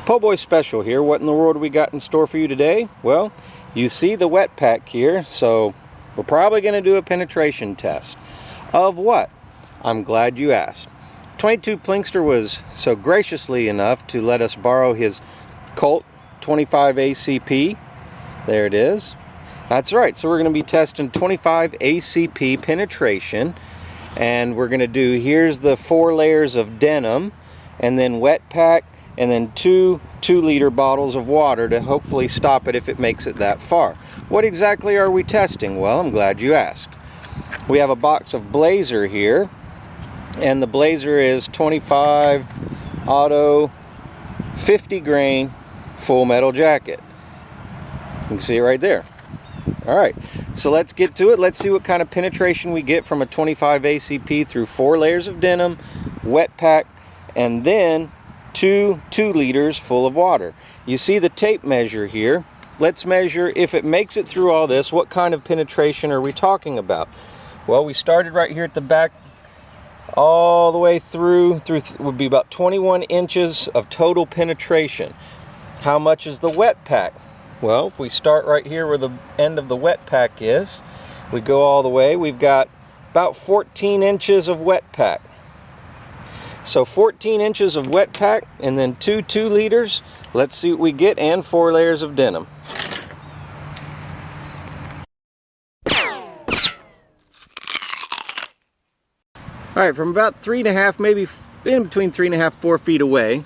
Poboyspecial here. What in the world do we got in store for you today? Well, you see the wet pack here, so we're probably going to do a penetration test. Of what? I'm glad you asked. 22 Plinkster was so graciously enough to let us borrow his Colt 25 ACP. There it is. That's right, so we're going to be testing 25 ACP penetration, and we're going to do, here's the 4 layers of denim, and then wet pack, and then two 2-liter bottles of water to hopefully stop it if it makes it that far. What exactly are we testing? Well, I'm glad you asked. We have a box of Blazer here, and the Blazer is 25 auto 50 grain full metal jacket. You can see it right there. Alright, so let's get to it. Let's see what kind of penetration we get from a 25 ACP through 4 layers of denim, wet pack, and then 2 liters full of water. You see the tape measure here. Let's measure if it makes it through all this. What kind of penetration are we talking about? Well, we started right here at the back all the way through would be about 21 inches of total penetration. How much is the wet pack? Well, if we start right here where the end of the wet pack is, we go all the way, we've got about 14 inches of wet pack. So 14 inches of wet pack, and then 2 liters. Let's see what we get, and 4 layers of denim. Alright, from about 3.5, maybe in between 3.5, 4 feet away,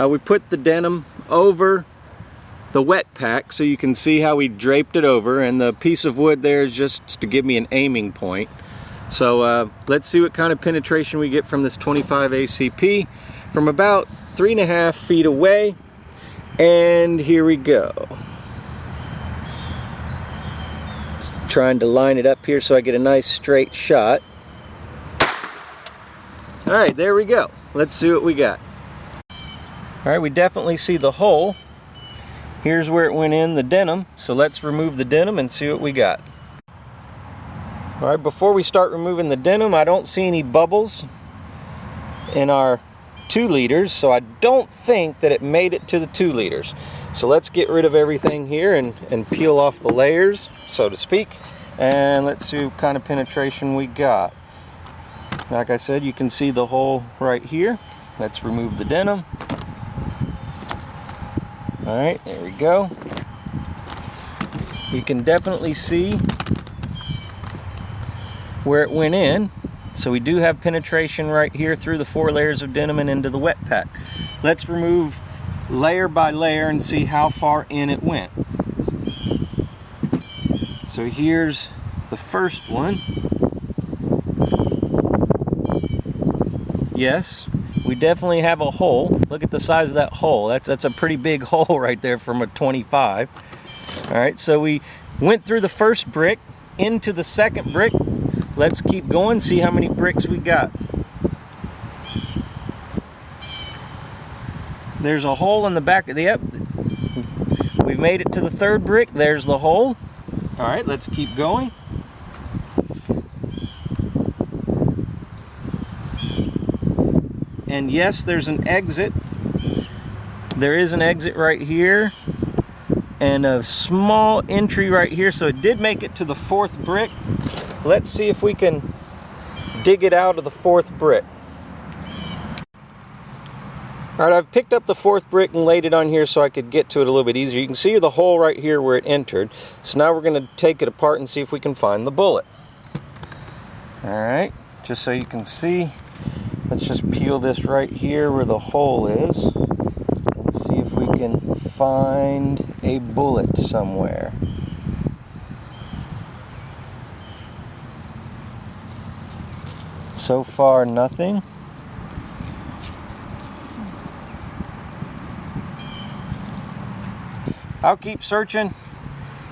we put the denim over the wet pack so you can see how we draped it over, and the piece of wood there is just to give me an aiming point. So let's see what kind of penetration we get from this 25 ACP from about 3.5 feet away, and here we go. Just trying to line it up here so I get a nice straight shot. Alright, there we go. Let's see what we got. Alright, we definitely see the hole. Here's where it went in, the denim. So let's remove the denim and see what we got. Alright, before we start removing the denim, I don't see any bubbles in our 2 liters, so I don't think that it made it to the 2 liters. So let's get rid of everything here and peel off the layers, so to speak, and let's see what kind of penetration we got. Like I said, you can see the hole right here. Let's remove the denim. Alright, there we go. You can definitely see where it went in. So we do have penetration right here through the 4 layers of denim and into the wet pack. Let's remove layer by layer and see how far in it went. So here's the first one. Yes, we definitely have a hole. Look at the size of that hole. That's a pretty big hole right there from a 25. Alright, so we went through the first brick into the second brick. Let's keep going, see how many bricks we got. There's a hole in the back of the, yep. We've made it to the 3rd brick. There's the hole. Alright, let's keep going. And yes, there's an exit. There is an exit right here and a small entry right here, so it did make it to the 4th brick. Let's see if we can dig it out of the 4th brick. Alright, I've picked up the 4th brick and laid it on here so I could get to it a little bit easier. You can see the hole right here where it entered. So now we're going to take it apart and see if we can find the bullet. Alright, just so you can see, let's just peel this right here where the hole is and see if we can find a bullet somewhere. So far, nothing. I'll keep searching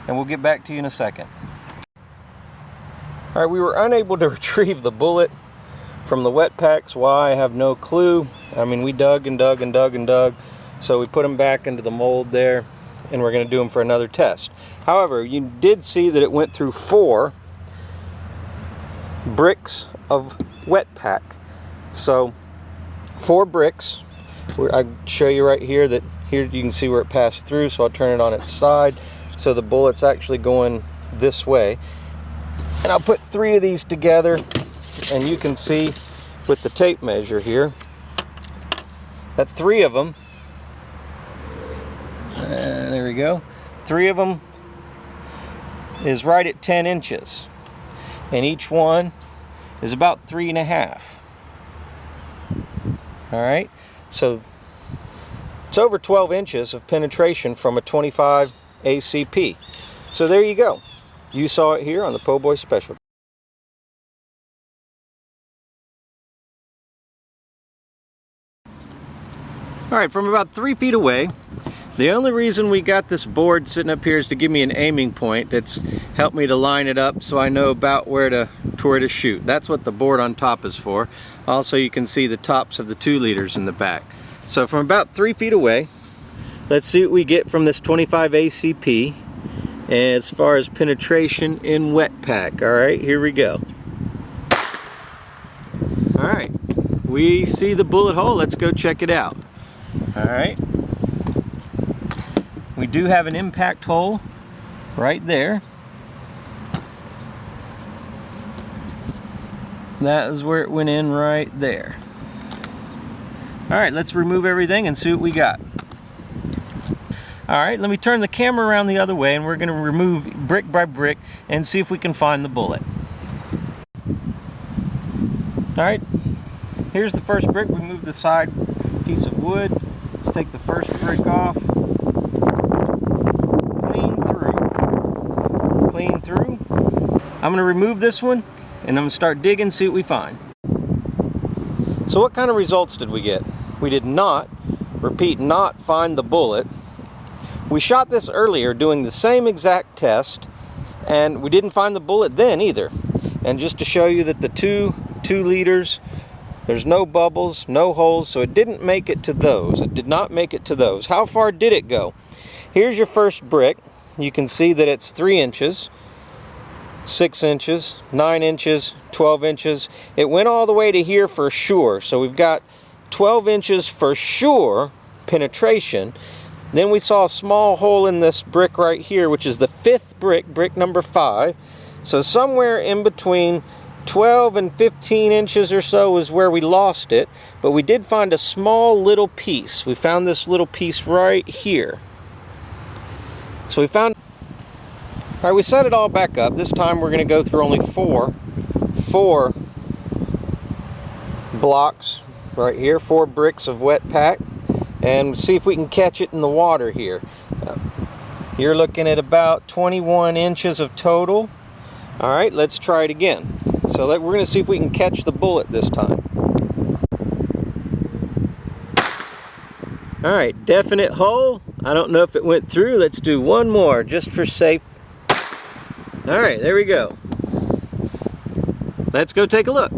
and we'll get back to you in a second. Alright, we were unable to retrieve the bullet from the wet packs. Why, I have no clue. I mean, we dug and dug and dug and dug. So we put them back into the mold there, and we're going to do them for another test. However, you did see that it went through 4 bricks of wet pack. So 4 bricks, I show you right here that here you can see where it passed through, so I'll turn it on its side so the bullet's actually going this way. And I'll put 3 of these together, and you can see with the tape measure here that 3 of them, there we go, 3 of them is right at 10 inches, and each one is about 3.5. All right, so it's over 12 inches of penetration from a 25 ACP. So there you go. You saw it here on the Poboyspecial. All right, from about 3 feet away, the only reason we got this board sitting up here is to give me an aiming point that's helped me to line it up so I know about where to shoot. That's what the board on top is for. Also, you can see the tops of the 2 liters in the back. So from about 3 feet away, let's see what we get from this 25 ACP as far as penetration in wet pack. All right, here we go. All right, we see the bullet hole. Let's go check it out. All right, we do have an impact hole right there. That is where it went in right there. All right, let's remove everything and see what we got. All right, let me turn the camera around the other way, and we're going to remove brick by brick and see if we can find the bullet. All right, here's the first brick. Remove the side piece of wood. Let's take the first brick off. Clean through. I'm going to remove this one, and I'm going to start digging, see what we find. So what kind of results did we get? We did not, repeat, not find the bullet. We shot this earlier doing the same exact test, and we didn't find the bullet then either. And just to show you that the two liters, there's no bubbles, no holes, so it didn't make it to those. It did not make it to those. How far did it go? Here's your first brick. You can see that it's 3 inches, 6 inches, 9 inches, 12 inches. It went all the way to here for sure. So we've got 12 inches for sure penetration. Then we saw a small hole in this brick right here, which is the 5th brick, brick number 5. So somewhere in between 12 and 15 inches or so is where we lost it. But we did find a small little piece. We found this little piece right here. So we found, all right, we set it all back up. This time we're going to go through only four blocks right here, 4 bricks of wet pack, and see if we can catch it in the water here. You're looking at about 21 inches of total. All right, let's try it again. So we're going to see if we can catch the bullet this time. All right, definite hole. I don't know if it went through. Let's do one more just for safe. All right, there we go. Let's go take a look.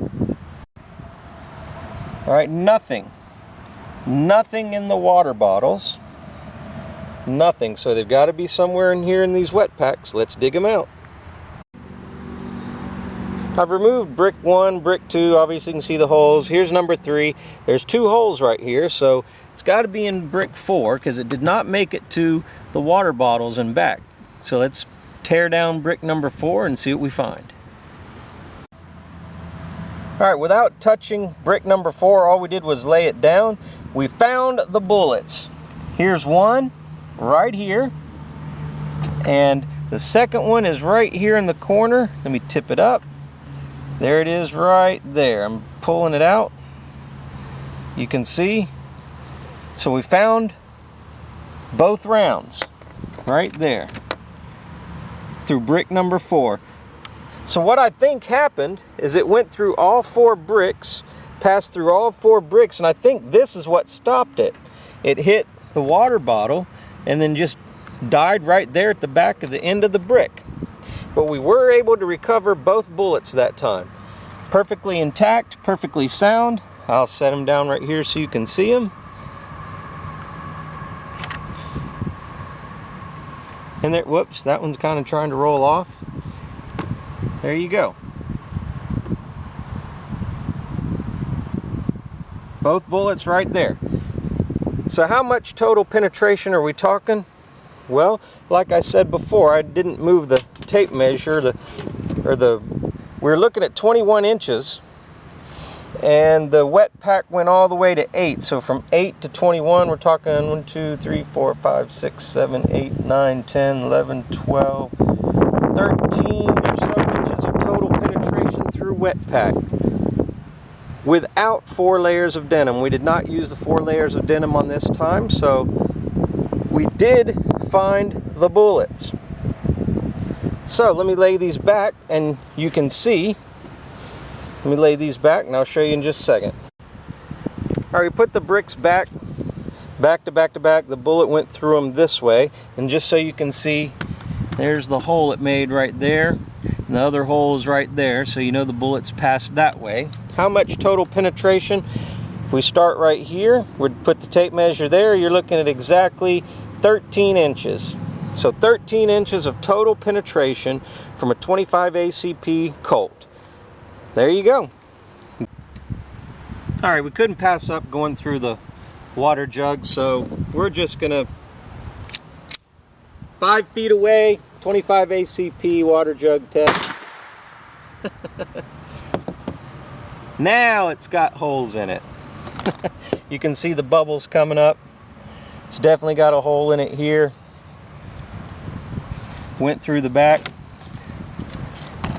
All right, nothing in the water bottles. Nothing, so they've got to be somewhere in here in these wet packs. Let's dig them out. I've removed brick 1, brick 2, obviously you can see the holes. Here's number 3. There's 2 holes right here, so it's got to be in brick 4 because it did not make it to the water bottles and back. So let's tear down brick number 4 and see what we find. All right, without touching brick number 4, all we did was lay it down. We found the bullets. Here's one right here, and the second one is right here in the corner. Let me tip it up. There it is right there. I'm pulling it out. You can see. So we found both rounds right there through brick number 4. So what I think happened is it went through all 4 bricks, passed through all 4 bricks, and I think this is what stopped it. It hit the water bottle and then just died right there at the back of the end of the brick. But we were able to recover both bullets that time. Perfectly intact, perfectly sound. I'll set them down right here so you can see them. And there, whoops, that one's kind of trying to roll off. There you go. Both bullets right there. So how much total penetration are we talking? Well, like I said before, I didn't move the tape measure. We're looking at 21 inches, and the wet pack went all the way to 8. So from 8 to 21, we're talking 1, 2, 3, 4, 5, 6, 7, 8, 9, 10, 11, 12, 13 or so inches of total penetration through wet pack. Without 4 layers of denim. We did not use the 4 layers of denim on this time, so we did find the bullets. So let me lay these back and you can see. Let me lay these back and I'll show you in just a second. All right, we put the bricks back to back to back. The bullet went through them this way, and just so you can see, there's the hole it made right there, and the other hole is right there, so you know the bullet's passed that way. How much total penetration? If we start right here, we'd put the tape measure there, you're looking at exactly 13 inches. So 13 inches of total penetration from a 25 ACP Colt. There you go. All right, we couldn't pass up going through the water jug, so we're just gonna 5 feet away, 25 ACP water jug test. Now it's got holes in it. You can see the bubbles coming up. It's definitely got a hole in it here. Went through the back.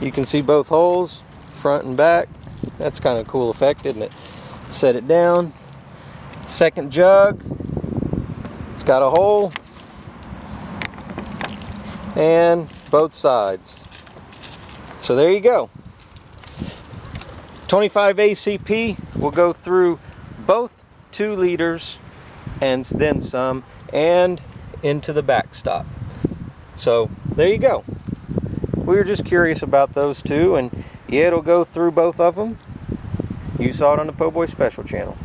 You can see both holes, front and back. That's kind of a cool effect, isn't it? Set it down. Second jug. It's got a hole. And both sides. So there you go. 25 ACP will go through both 2 liters and then some, and into the backstop. So there you go. We were just curious about those two, and yeah, it'll go through both of them. You saw it on the Poboyspecial channel.